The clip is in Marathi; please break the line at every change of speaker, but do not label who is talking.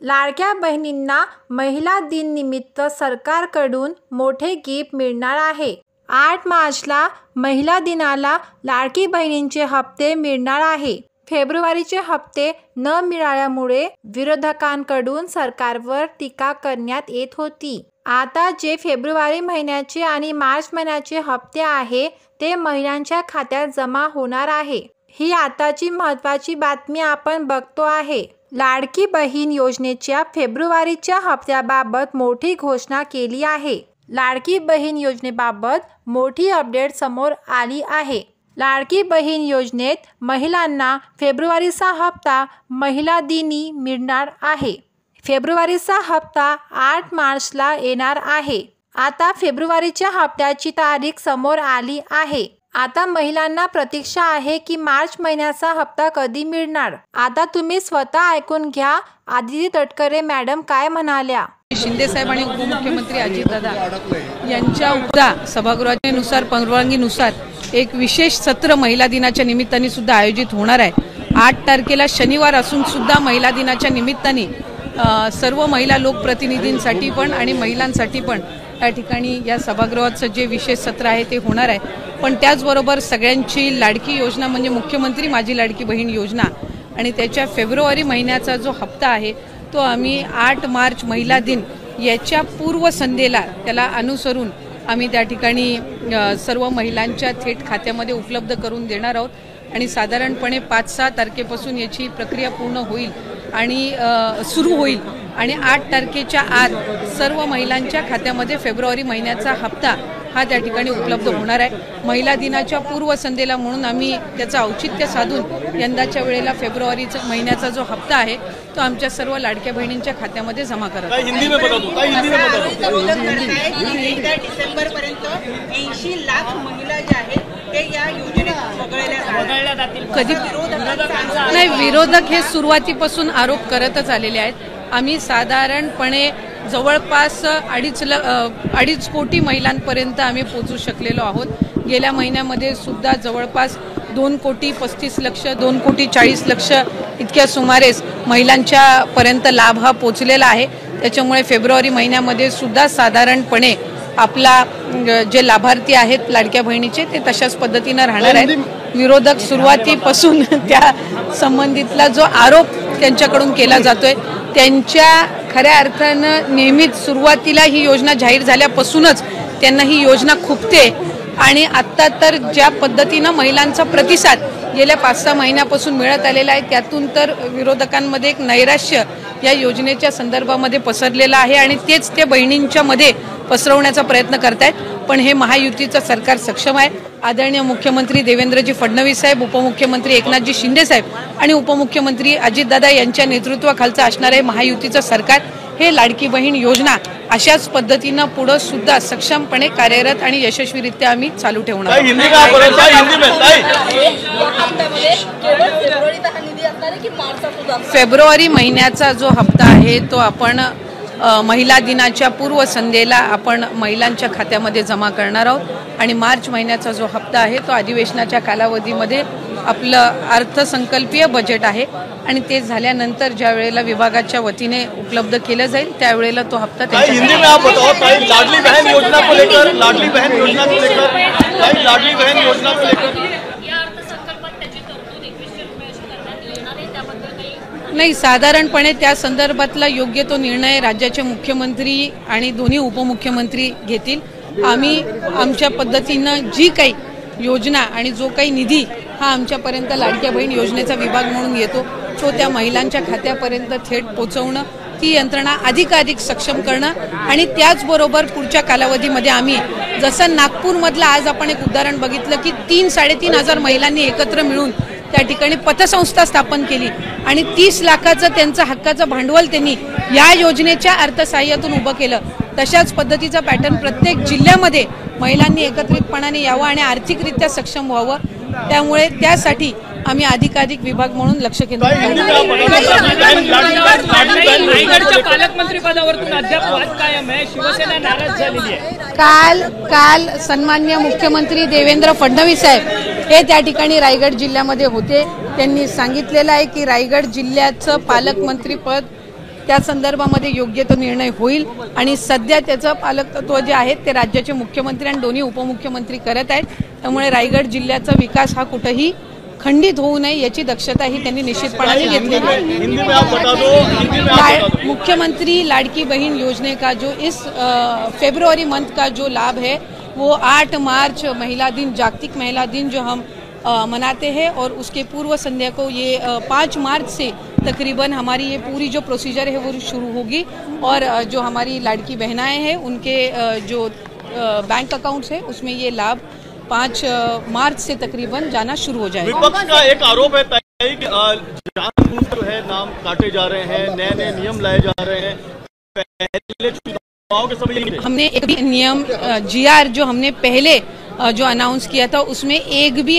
लाडक्या बहिणींना महिला दिन निमित्त सरकारकडून मोठे गिफ्ट मिळणार आहे। 8 मार्चला महिला दिनाला लाडकी बहिणींचे हप्ते मिळणार आहे। फेब्रुवारीचे हप्ते न मिळाल्यामुळे विरोधकांकडून सरकारवर टीका करण्यात येत होती। आता जे फेब्रुवारी महिन्याचे आणि मार्च महिन्याचे हप्ते आहे ते महिलांच्या खात्यात जमा होणार आहे। ही आताची महत्त्वाची बातमी आपण बघतो आहे। लाडकी बहीण योजनेच्या फेब्रुवारीच्या हप्त्याबाबत मोठी घोषणा केली आहे। लाडकी बहीण योजनेबाबत मोठी अपडेट समोर आली आहे। लाडकी बहीण योजनेत महिलांना फेब्रुवारीचा हप्ता महिला दिनी मिळणार आहे। फेब्रुवारीचा हप्ता 8 मार्चला येणार आहे। आता फेब्रुवारीच्या हप्त्याची तारीख समोर आली आहे। आता महिलांना प्रतीक्षा आहे की मार्च महिन्याचा हप्ता कधी मिळणार। आता तुम्ही स्वतः ऐकून घ्या आदिती तटकरे मॅडम काय म्हणाल्या।
शिंदे साहेब आणि उपमुख्यमंत्री अजितदादा यांच्या उद्या सभागृहानुसार परवानगीनुसार एक विशेष सत्र महिला दिनाच्या निमित्ताने सुद्धा आयोजित होणार आहे। 8 तारखेला शनिवार असून सुद्धा महिला दिनाच्या निमित्ताने सर्व महिला लोकप्रतिनिधींसाठी पण आणि महिलांसाठी पण या ठिकाणी या सभागृहाचं जे विशेष सत्र आहे ते होणार आहे। पण त्याचबरोबर सगळ्यांची लाडकी योजना म्हणजे मुख्यमंत्री माझी लाडकी बहीण योजना आणि त्याच्या फेब्रुवारी महिन्याचा जो हप्ता आहे तो आम्ही 8 मार्च महिला दिन याच्या पूर्वसंध्येला त्याला अनुसरून आम्ही त्या ठिकाणी सर्व महिलांच्या थेट खात्यामध्ये उपलब्ध करून देणार आहोत आणि साधारणपणे 5-6 तारखेपासून याची प्रक्रिया पूर्ण होईल आणि सुरू होईल आणि 8 तारखेच्या आत सर्व महिलांच्या खात्यामध्ये फेब्रुवारी महिन्याचा हप्ता हा त्या ठिकाणी उपलब्ध होणार आहे। महिला दिनाच्या पूर्वसंध्येला म्हणून आम्ही त्याचं औचित्य साधून यंदाच्या वेळेला फेब्रुवारीचा महिन्याचा जो हप्ता आहे तो आमच्या सर्व लाडक्या बहिणींच्या खात्यामध्ये जमा करत आहोत।
डिसेंबर पर्यंत 80 लाख महिला ज्या आहेत ते या योजनेत वगळल्या जातील। कधी
नाही, विरोधक हे सुरुवातीपासून आरोप करतच आलेले आहेत। आम्ही साधारणपणे जवळपास 2.5 कोटी महिलांपर्यंत आम्ही पोहोचू शकलेलो आहोत। गेल्या महिन्यामध्ये सुद्धा जवळपास 2 कोटी 35 लक्ष 2 कोटी 40 लक्ष इतक्या सुमारेस महिलांच्या पर्यंत लाभ हा पोहोचलेला आहे। त्याच्यामुळे फेब्रुवारी महिन्यामध्ये सुद्धा साधारणपणे आपला जे लाभार्थी आहेत लाडक्या बहिणीचे ते तशाच पद्धतीनं राहणार आहेत। विरोधक सुरुवातीपासून त्या संबंधितला जो आरोप त्यांच्याकडून केला जातोय त्यांच्या खऱ्या अर्थानं नेहमीच सुरुवातीला ही योजना जाहीर झाल्यापासूनच त्यांना ही योजना खुपते आणि आत्ता तर ज्या पद्धतीनं महिलांचा प्रतिसाद गेल्या 5-6 महिन्यापासून मिळत आलेला आहे त्यातून तर विरोधकांमध्ये एक नैराश्य या योजनेच्या संदर्भामध्ये पसरलेलं आहे आणि तेच ते बहिणींच्या मध्ये पसरवण्याचा प्रयत्न करतायत। पण हे महायुतीचं सरकार सक्षम आहे। आदरणीय मुख्यमंत्री देवेंद्रजी फडणवीस साहेब, उपमुख्यमंत्री एकनाथजी शिंदे साहेब आणि उपमुख्यमंत्री अजितदादा यांच्या नेतृत्वाखालचं असणारे महायुतीचं सरकार हे लाडकी बहीण योजना अशाच पद्धतीनं पुढे सुद्धा सक्षमपणे कार्यरत आणि यशस्वीरित्या आम्ही चालू ठेवणार। फेब्रुवारी महिन्याचा जो हप्ता आहे तो आपण महिला दिनाच्या पूर्वसंध्येला आपण महिलांच्या खात्यामध्ये जमा करणार आहोत आणि मार्च महिन्याचा जो हप्ता आहे तो अधिवेशनाच्या कालावधीमध्ये आपलं अर्थसंकल्पीय बजेट आहे आणि ते झाल्यानंतर ज्या वेळेला विभागाच्या वतीने उपलब्ध केलं जाईल त्यावेळेला तो हप्ता नाही, साधारणपणे त्या संदर्भातला योग्य तो निर्णय राज्याचे मुख्यमंत्री आणि दोन्ही उपमुख्यमंत्री घेतील। आम्ही आमच्या पद्धतीनं जी काही योजना आणि जो काही निधी हा आमच्यापर्यंत लाडक्या बहीण योजनेचा विभाग म्हणून येतो तो त्या महिलांच्या खात्यापर्यंत थेट पोहोचवणं, ती यंत्रणा अधिकाधिक सक्षम करणं आणि त्याचबरोबर पुढच्या कालावधीमध्ये आम्ही जसं नागपूरमधलं आज आपण एक उदाहरण बघितलं की 3-3.5 हजार महिलांनी एकत्र मिळून त्या ठिकाणी पतसंस्था स्थापन केली आणि 30 लाखाचं त्यांचं हक्काचं भांडवल त्यांनी या योजनेच्या अर्थसहाय्यातून उभं केलं। तशाच पद्धतीचा पॅटर्न प्रत्येक जिल्ह्यामध्ये महिलांनी एकत्रितपणाने यावं आणि आर्थिकरित्या सक्षम व्हावं। त्यामुळे त्यासाठी आम्ही अधिकाधिक विभाग म्हणून लक्ष केंद्रित
पालकमंत्री पदावरून अद्याप वाद कायम आहे, शिवसेना नाराज झालेली आहे।
काल सन्माननीय मुख्यमंत्री देवेंद्र फडणवीस साहेब हे त्या ठिकाणी रायगड जिल्ह्यामध्ये होते। त्यांनी सांगितलेलं आहे की रायगड जिल्ह्याचं पालकमंत्री पद त्या संदर्भामध्ये योग्य तो निर्णय होईल आणि सध्या त्याचं पालकत्व जे आहे ते राज्याचे मुख्यमंत्री आणि दोन्ही उपमुख्यमंत्री करत आहेत. त्यामुळे रायगड जिल्ह्याचा विकास हा कुठेही खंडित होऊ नये याची दक्षता ही त्यांनी निश्चितपणे घेतली है। मुख्यमंत्री लाड़की बहन योजना का जो इस फरवरी मंथ का जो लाभ है वो 8 मार्च महिला दिन, जागतिक महिला दिन जो हम मनाते हैं और उसके पूर्व संध्या को ये 5 मार्च से तकरीबन हमारी ये पूरी जो प्रोसीजर है वो शुरू होगी और जो हमारी लाड़की बहनाएं हैं उनके जो बैंक अकाउंट्स है उसमें ये लाभ 5 मार्च से तकरीबन जाना शुरू हो जाएगा।
विपक्ष का एक आरोप है कि जानबूझकर है नाम काटे जा रहे हैं, नए नए नियम लाए जा रहे हैं। पहले चुनाव के समय
हमने एक भी नियम GR जो हमने पहले जो अनाउंस किया था उसमें एक भी